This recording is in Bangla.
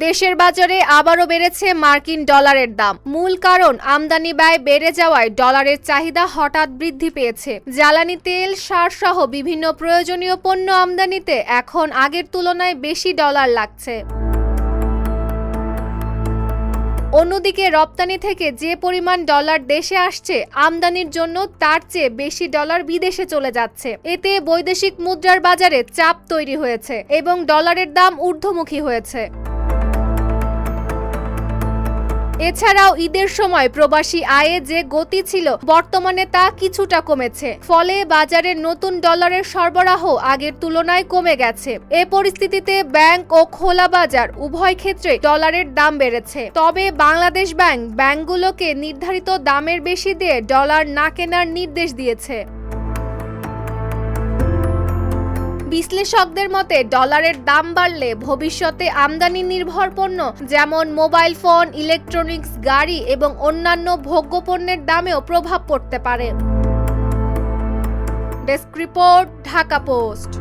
দেশের বাজারে আবারও বেড়েছে মার্কিন ডলারের দাম। মূল কারণ আমদানি ব্যয় বেড়ে যাওয়ায় ডলারের চাহিদা হঠাৎ বৃদ্ধি পেয়েছে। জ্বালানি তেল, সার সহ বিভিন্ন প্রয়োজনীয় পণ্য আমদানিতে এখন আগের তুলনায় বেশি ডলার লাগছে। অন্যদিকে রপ্তানি থেকে যে পরিমাণ ডলার দেশে আসছে, আমদানির জন্য তার চেয়ে বেশি ডলার বিদেশে চলে যাচ্ছে। এতে বৈদেশিক মুদ্রার বাজারে চাপ তৈরি হয়েছে এবং ডলারের দাম ঊর্ধ্বমুখী হয়েছে। এছাড়াও ঈদের সময় প্রবাসী আয়ে যে গতি ছিল, বর্তমানে তা কিছুটা কমেছে। ফলে বাজারে নতুন ডলারের সরবরাহ আগের তুলনায় কমে গেছে। এ পরিস্থিতিতে ব্যাংক ও খোলা বাজার উভয় ক্ষেত্রে ডলারের দাম বেড়েছে। তবে বাংলাদেশ ব্যাংকগুলোকে নির্ধারিত দামের বেশি দিয়ে ডলার না কেনার নির্দেশ দিয়েছে। বিশ্লেষকদের মতে ডলারের দাম বাড়লে ভবিষ্যতে আমদানি নির্ভর পণ্য যেমন মোবাইল ফোন, ইলেকট্রনিক্স, গাড়ি এবং অন্যান্য ভোগ্যপণ্যের দামেও প্রভাব পড়তে পারে। Desk report, Dhaka post.